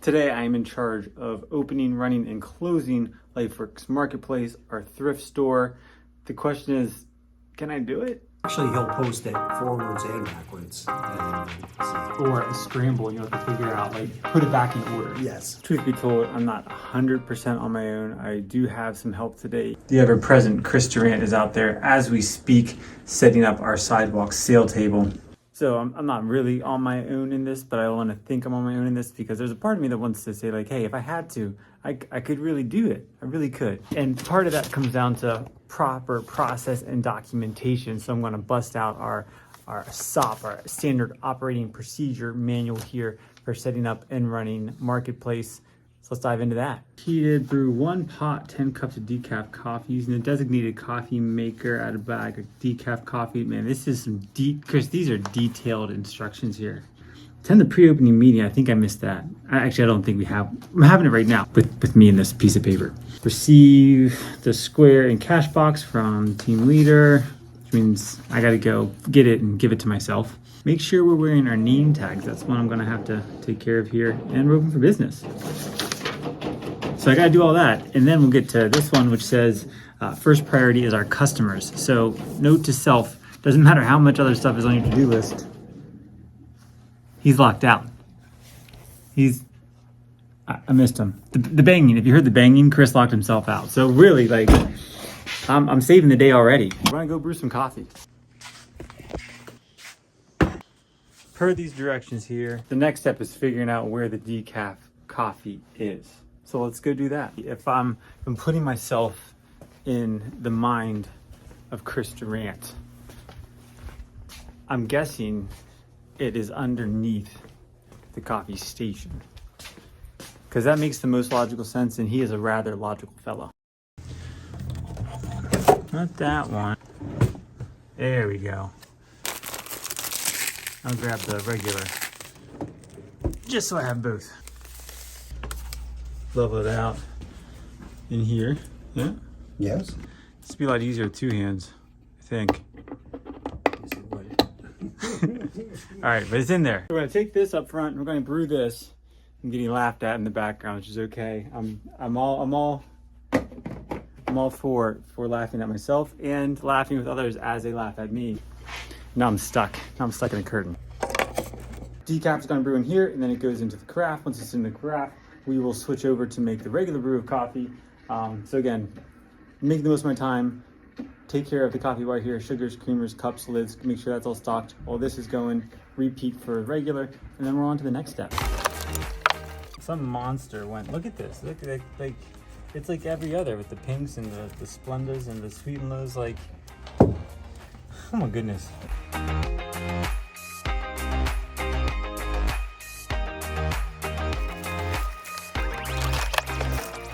Today I am in charge of opening, running, and closing LifeWorks Marketplace, our thrift store. The question is, can I do it? Actually, he'll post it forwards and backwards. Or a scramble, you have to figure out, like, put it back in order. Yes. Truth be told, I'm not 100% on my own. I do have some help today. The ever-present Chris Durant is out there as we speak, setting up our sidewalk sale table. So I'm not really on my own in this, but I want to think I'm on my own in this because there's a part of me that wants to say, like, hey, if I had to, I could really do it. I really could. And part of that comes down to proper process and documentation. So I'm going to bust out our SOP, our standard operating procedure manual here for setting up and running Marketplace. So let's dive into that. Heated, brew 1 pot, 10 cups of decaf coffee using a designated coffee maker. Add a bag of decaf coffee. Man, this is some Chris, these are detailed instructions here. Attend the pre-opening meeting. I think I missed that. Actually, I don't think we have. I'm having it right now with me in this piece of paper. Receive the square and cash box from team leader, which means I got to go get it and give it to myself. Make sure we're wearing our name tags. That's one I'm going to have to take care of here. And we're open for business. So I got to do all that. And then we'll get to this one, which says first priority is our customers. So note to self, doesn't matter how much other stuff is on your to-do list. He's locked out. I missed him. The banging, if you heard the banging, Chris locked himself out. So really, like, I'm saving the day already. We're gonna go brew some coffee. Per these directions here, the next step is figuring out where the decaf coffee is. So let's go do that. If I'm putting myself in the mind of Chris Durant, I'm guessing it is underneath the coffee station, because that makes the most logical sense, and he is a rather logical fellow. Not that one. There we go. I'll grab the regular, just so I have both. Level it out in here. Yeah? Yes. It's be a lot easier with two hands, I think. All right, but it's in there. We're gonna take this up front. We're gonna brew this. I'm getting laughed at in the background, which is okay. I'm all for laughing at myself and laughing with others as they laugh at me. Now I'm stuck. Now I'm stuck in a curtain. Decaf is gonna brew in here, and then it goes into the carafe. Once it's in the carafe, we will switch over to make the regular brew of coffee. So again, make the most of my time. Take care of the coffee right here, sugars, creamers, cups, lids, make sure that's all stocked. While this is going, repeat for regular, and then we're on to the next step. Some monster went, look at this, look at like, it's like every other with the pinks and the Splendas and the sweet and lows, like, oh my goodness.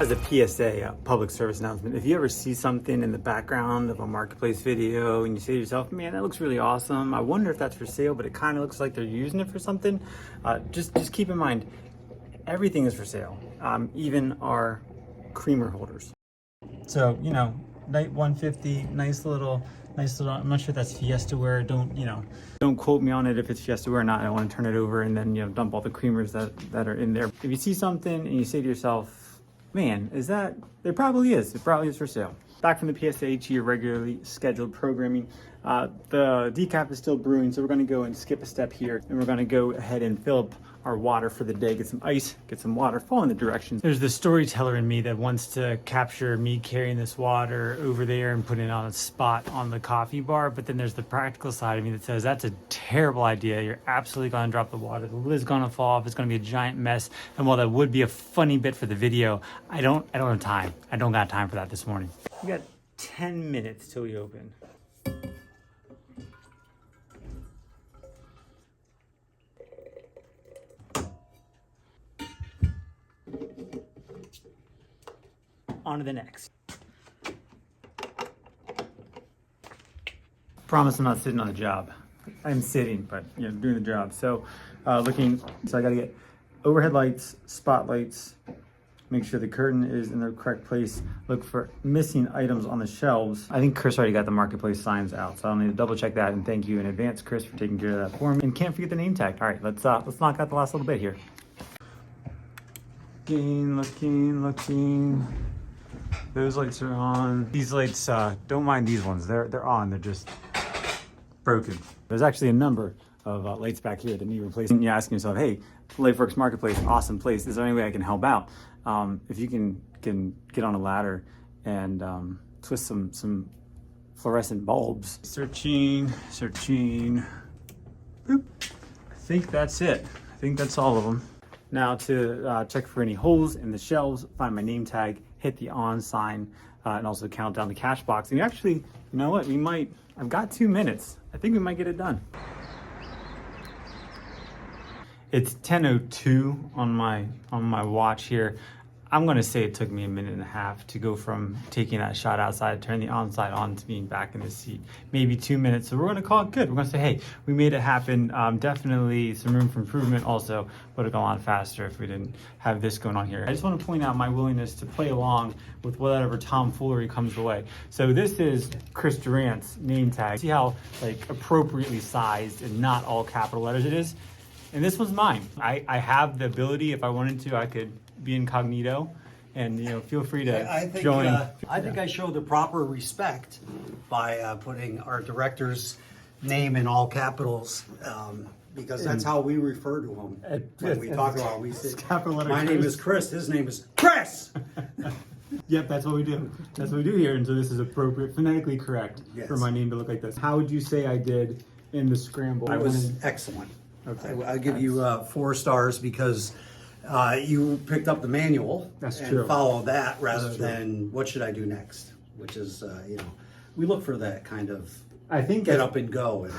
As a PSA, a public service announcement, if you ever see something in the background of a Marketplace video and you say to yourself, man, that looks really awesome, I wonder if that's for sale, but it kind of looks like they're using it for something, just keep in mind, everything is for sale, even our creamer holders. So, you know, night 150, nice little, I'm not sure if that's Fiesta ware. Don't quote me on it if it's Fiesta ware or not. I don't want to turn it over and then, dump all the creamers that are in there. If you see something and you say to yourself, man, there probably is. It probably is for sale. Back from the PSA to your regularly scheduled programming. The decaf is still brewing, so we're gonna go and skip a step here, and we're gonna go ahead and fill up our water for the day, get some ice, get some water, follow in the directions. There's the storyteller in me that wants to capture me carrying this water over there and putting it on a spot on the coffee bar, but then there's the practical side of me that says that's a terrible idea. You're absolutely gonna drop the water. The lid's gonna fall off. It's gonna be a giant mess. And while that would be a funny bit for the video, I don't have time. I don't got time for that this morning. We got 10 minutes till we open. On to the next. Promise I'm not sitting on the job. I'm sitting, but doing the job. So I gotta get overhead lights, spotlights, make sure the curtain is in the correct place, look for missing items on the shelves. I think Chris already got the Marketplace signs out, so I'll need to double check that, and thank you in advance, Chris, for taking care of that for me. And can't forget the name tag. All right, let's knock out the last little bit here. Looking. Those lights are on. These lights, don't mind these ones. They're on. They're just broken. There's actually a number of lights back here that need replacing. You're asking yourself, hey, LifeWorks Marketplace, awesome place. Is there any way I can help out? If you can get on a ladder and twist some fluorescent bulbs. Searching. Boop. I think that's it. I think that's all of them. Now to check for any holes in the shelves, find my name tag, hit the on sign, and also count down the cash box. And actually, you know what? I've got 2 minutes. I think we might get it done. It's 10:02 on my watch here. I'm gonna say it took me a minute and a half to go from taking that shot outside, turn the on-side on, to being back in the seat. Maybe 2 minutes. So we're gonna call it good. We're gonna say, hey, we made it happen. Definitely some room for improvement. Also, would have gone a lot faster if we didn't have this going on here. I just want to point out my willingness to play along with whatever tomfoolery comes the way. So this is Chris Durant's name tag. See how like appropriately sized and not all capital letters it is? And this was mine. I have the ability, if I wanted to, I could be incognito, and feel free to join. I think I showed the proper respect by putting our director's name in all capitals, because that's how we refer to him when we talk about him. We say, my name is Chris, his name is Chris! Yep, that's what we do. That's what we do here, and so this is appropriate, phonetically correct for my name to look like this. How would you say I did in the scramble? I was excellent. Okay. I'll give you 4 stars because you picked up the manual and followed that rather than what should I do next, which is, we look for that kind of get up and go in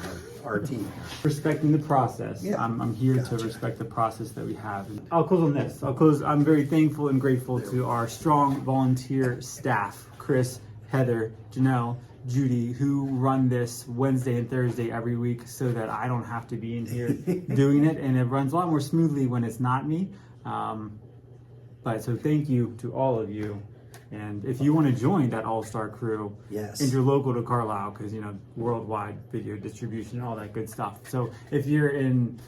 our team. Respecting the process. Yeah. I'm here to respect the process that we have. I'll close on this. I'm very thankful and grateful to our strong volunteer staff, Chris, Heather, Janelle, Judy, who run this Wednesday and Thursday every week so that I don't have to be in here doing it, and it runs a lot more smoothly when it's not me. But so thank you to all of you. And if you want to join that all-star crew, and you're local to Carlisle, because worldwide video distribution and all that good stuff. So if you're in,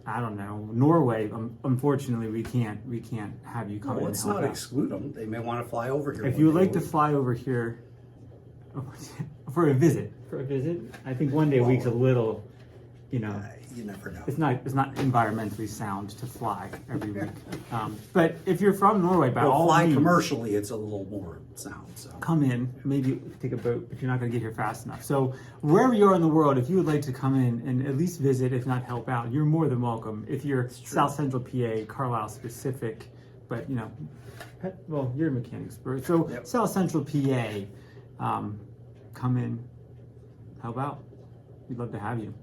I don't know, Norway, unfortunately we can't have you come in. Let's not exclude them. They may want to fly over here. If you would like to fly over here for a visit, I think one day a week's a little, you never know. It's not environmentally sound to fly every week. But if you're from Norway, by all fly means, commercially, it's a little more sound. So come in, maybe take a boat, but you're not going to get here fast enough. So wherever you are in the world, if you would like to come in and at least visit, if not help out, you're more than welcome. If you're South Central PA, Carlisle specific, but you're a Mechanicsburg, so South Central PA. Come in, help out. We'd love to have you.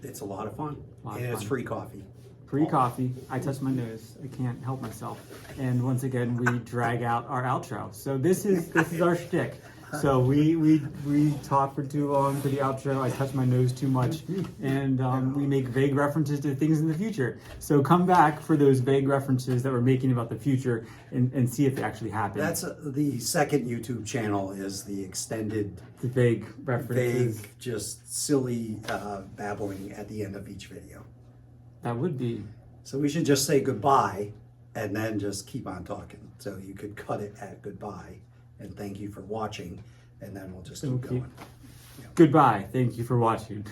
It's a lot of fun. It's free coffee. Free coffee. I touch my nose. I can't help myself. And once again, we drag out our outro. So this is our shtick. So we talk for too long for the outro. I touch my nose too much, and we make vague references to things in the future. So come back for those vague references that we're making about the future, and see if they actually happen. That's the second YouTube channel is the extended, the vague references, just silly babbling at the end of each video. That would be. So we should just say goodbye, and then just keep on talking. So you could cut it at goodbye. And thank you for watching, and then we'll just keep going. Goodbye. Thank you for watching.